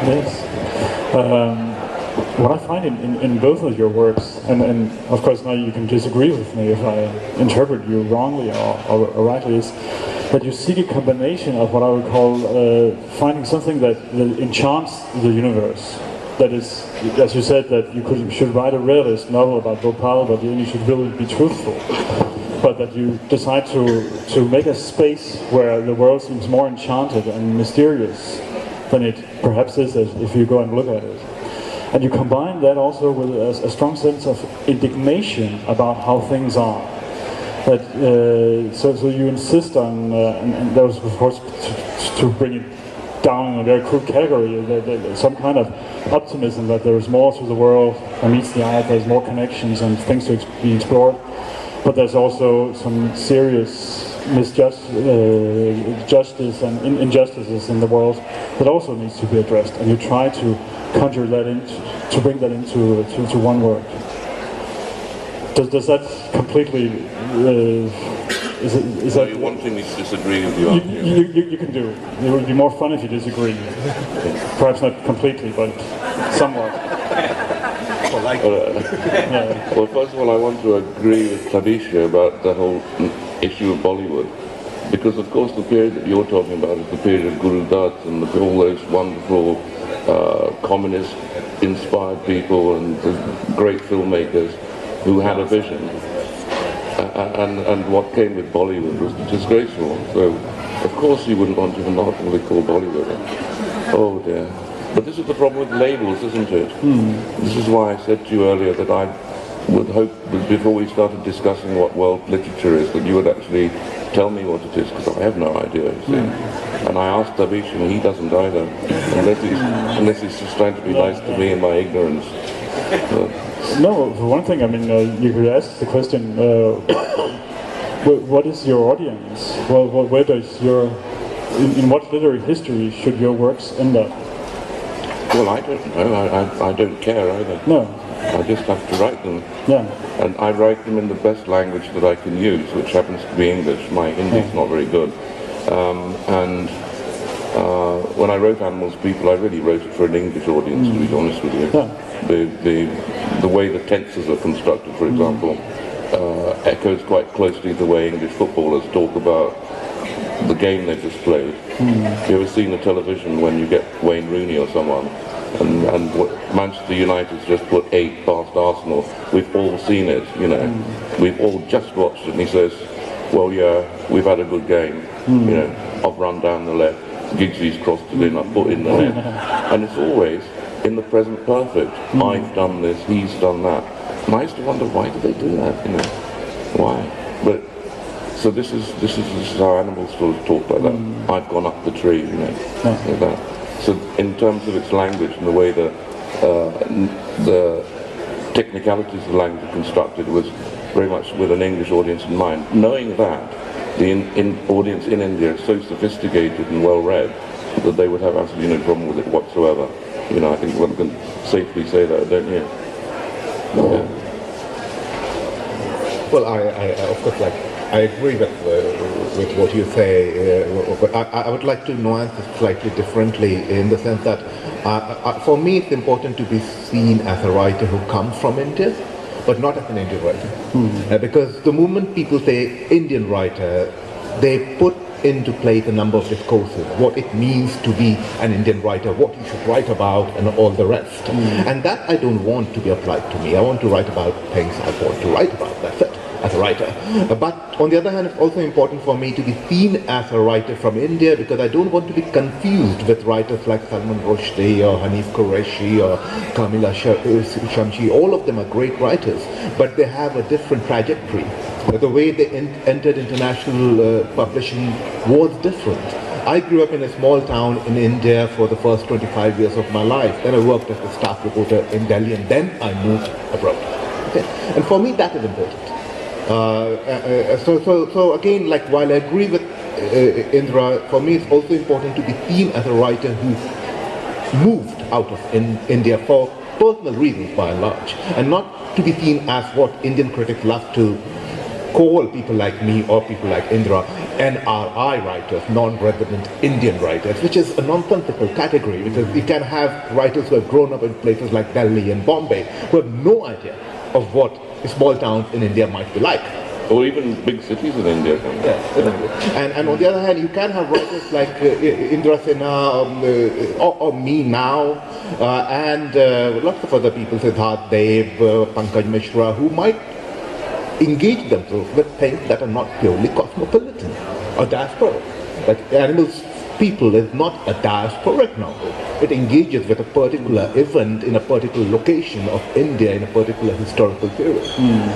Yes. What I find in both of your works, and of course now you can disagree with me if I interpret you wrongly or rightly, is that you seek a combination of what I would call finding something that enchants the universe. That is, as you said, that you should write a realist novel about Bhopal, but then you should really be truthful. But that you decide to make a space where the world seems more enchanted and mysterious than it perhaps is if you go and look at it. And you combine that also with a strong sense of indignation about how things are. That so you insist on, and that was of course to bring it down in a very crude category, some kind of optimism that there is more to the world than meets the eye, there's more connections and things to be explored. But there's also some serious justice and injustices in the world that also needs to be addressed, and you try to conjure that to bring that into one work. Does that completely? Is that? You wanting me to disagree with you? You can do. It would be more fun if you disagree. Perhaps not completely, but somewhat. Well, first of all, I want to agree with Tabish about the whole issue of Bollywood, because of course the period that you're talking about is the period of Guru Dutt and all those wonderful communist-inspired people and the great filmmakers who had a vision. And what came with Bollywood was disgraceful. So, of course, you wouldn't want to not what they call Bollywood. Oh dear. But this is the problem with labels, isn't it? This is why I said to you earlier that I would hope that before we started discussing what world literature is, that you would actually tell me what it is, because I have no idea, you see. And I asked Tabish, and he doesn't either, unless he's just trying to be nice to me in my ignorance. No, for one thing, I mean, you could ask the question, what is your audience? Well, where does in what literary history should your works end up? Well, I don't know. I don't care either. No. I just have to write them. Yeah. And I write them in the best language that I can use, which happens to be English. My Hindi is not very good. When I wrote Animals People, I really wrote it for an English audience, to be honest with you. Yeah. The way the tenses are constructed, for example, echoes quite closely the way English footballers talk about the game they've just played. Have you ever seen the television when you get Wayne Rooney or someone, and Manchester United's just put 8 past Arsenal? We've all seen it, you know. We've all just watched it, and he says, well, yeah, we've had a good game. You know, I've run down the left, Giggsy's crossed it in, I've put in the net. And it's always in the present perfect. I've done this, he's done that. And I used to wonder, why do they do that, you know? Why? But so this is how animals sort of talk like that. I've gone up the tree, you know, like that. So in terms of its language and the way the technicalities of the language are constructed was very much with an English audience in mind. Knowing that, the audience in India is so sophisticated and well read that they would have absolutely no problem with it whatsoever. You know, I think one can safely say that, don't you? Yeah. Well, I of course, I agree with what you say, but I would like to nuance it slightly differently in the sense that for me it's important to be seen as a writer who comes from India, but not as an Indian writer. Because the moment people say Indian writer, they put into place a number of discourses, what it means to be an Indian writer, what you should write about, and all the rest. And that I don't want to be applied to me. I want to write about things I want to write about, that's it, as a writer. But on the other hand, it's also important for me to be seen as a writer from India, because I don't want to be confused with writers like Salman Rushdie or Hanif Qureshi or Kamila Shamshi. All of them are great writers, but they have a different trajectory. The way they entered international publishing was different. I grew up in a small town in India for the first 25 years of my life. Then I worked as a staff reporter in Delhi, and then I moved abroad. Okay? And for me, that is important. So again, like while I agree with Indra, for me it's also important to be seen as a writer who moved out of India for personal reasons by and large, and not to be seen as what Indian critics love to call people like me or people like Indra NRI writers, non-resident Indian writers, which is a nonsensical category, because you can have writers who have grown up in places like Delhi and Bombay who have no idea of what small towns in India might be like. Or even big cities in India. And on the other hand, you can have writers like Indra Sinha or me now, and lots of other people, Siddharth Dev, Pankaj Mishra, who might engage themselves with things that are not purely cosmopolitan or diasporic. Like Animals People is not a diasporic novel. It engages with a particular event in a particular location of India in a particular historical period.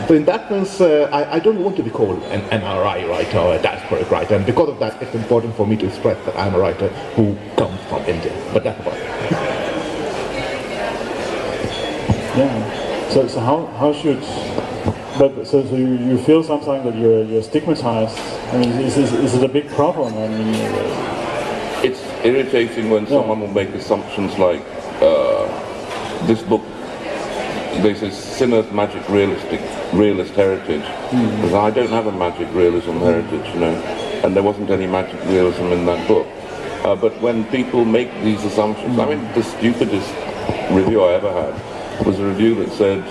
So in that sense, I don't want to be called an NRI writer or a diasporic writer, and because of that, it's important for me to express that I'm a writer who comes from India. But that's about it. Yeah. So how should? But so you feel sometimes that you're stigmatized. I mean, is it a big problem? I mean. It's irritating when someone will make assumptions like this book, they say Sinner's magic realist heritage. Because I don't have a magic realism heritage, you know, and there wasn't any magic realism in that book. But when people make these assumptions, I mean, the stupidest review I ever had was a review that said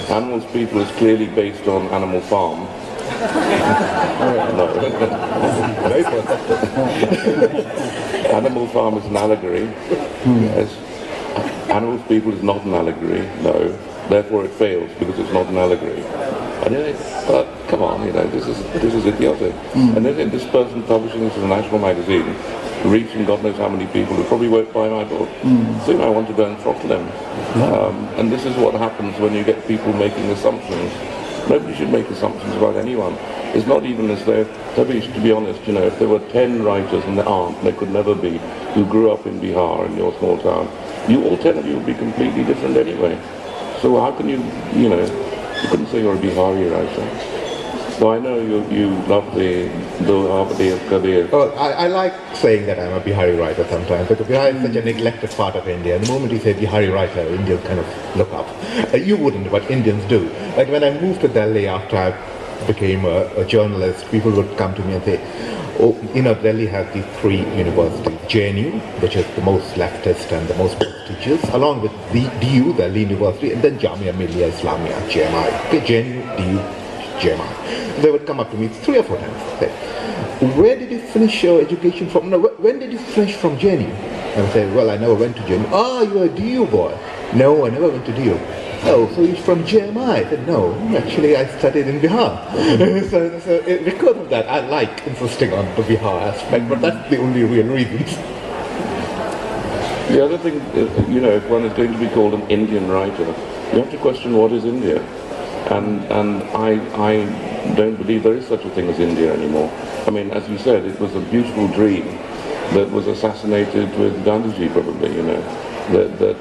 Animals People is clearly based on Animal Farm. No. Animal Farm is an allegory. Yes. Animals People is not an allegory. No. Therefore it fails because it's not an allegory. And then, come on, you know, this is idiotic. And then this person publishing this in a national magazine, reaching God knows how many people who probably won't buy my book. Soon I want to go and throttle him. And this is what happens when you get people making assumptions. Nobody should make assumptions about anyone. It's not even as though, Tabish, to be honest, you know, if there were 10 writers, and there aren't, there could never be, who grew up in Bihar, in your small town, all 10 of you would be completely different anyway. So how can you know, you couldn't say you're a Bihari writer. So I know you love the Dohabadi of Khair. Oh, I like saying that I'm a Bihari writer sometimes, because Bihar is such a neglected part of India. The moment you say Bihari writer, Indians kind of look up. You wouldn't, but Indians do. Like when I moved to Delhi after I became a journalist, people would come to me and say, oh, you know, Delhi has these 3 universities, JNU, which is the most leftist and the most prestigious, along with the DU, Delhi University, and then Jamia Millia Islamia, JMI. Okay, JNU, DU, JMI. They would come up to me 3 or 4 times and say, where did you finish your education from? No, when did you finish from JNU? And I say, well, I never went to JNU. Ah, you're a DU boy. No, I never went to DU. Oh, so you're from JMI? I said, no, actually I studied in Bihar. so because of that, I like insisting on the Bihar aspect, but that's the only real reason. The other thing, you know, if one is going to be called an Indian writer, you have to question what is India. And I don't believe there is such a thing as India anymore. I mean, as you said, it was a beautiful dream that was assassinated with Gandhiji, probably, you know. That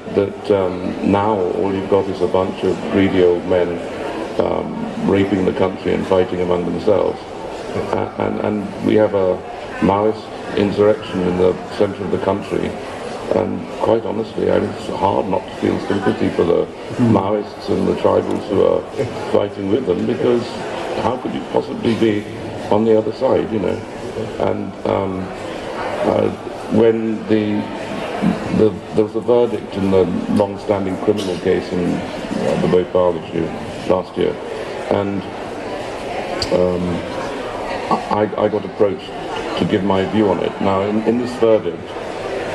now all you've got is a bunch of greedy old men raping the country and fighting among themselves. And we have a Maoist insurrection in the center of the country. And quite honestly, I mean, it's hard not to feel sympathy for the Maoists and the tribals who are fighting with them, because how could you possibly be on the other side, you know? And when there was a verdict in the long-standing criminal case in the Bhopal issue last year, and I got approached to give my view on it. Now, in this verdict,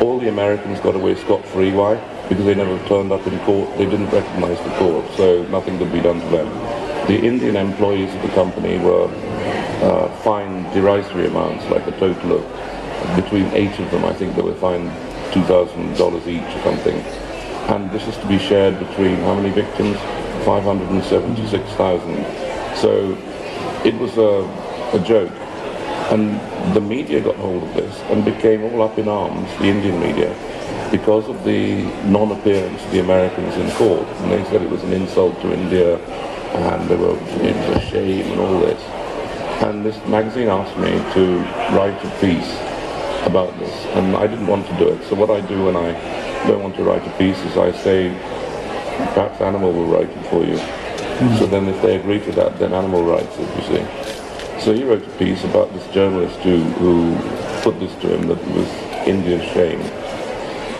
all the Americans got away scot-free. Why? Because they never turned up in court. They didn't recognize the court, so nothing could be done to them. The Indian employees of the company were fined derisory amounts, like a total of, between 8 of them, I think they were fined $2,000 each or something. And this is to be shared between how many victims? 576,000. So it was a joke. And the media got hold of this and became all up in arms, the Indian media, because of the non-appearance of the Americans in court. And they said it was an insult to India, and it was a shame and all this. And this magazine asked me to write a piece about this, and I didn't want to do it. So what I do when I don't want to write a piece is I say, perhaps Animal will write it for you. So then if they agree to that, then Animal writes it, you see. So he wrote a piece about this journalist who put this to him that it was India's shame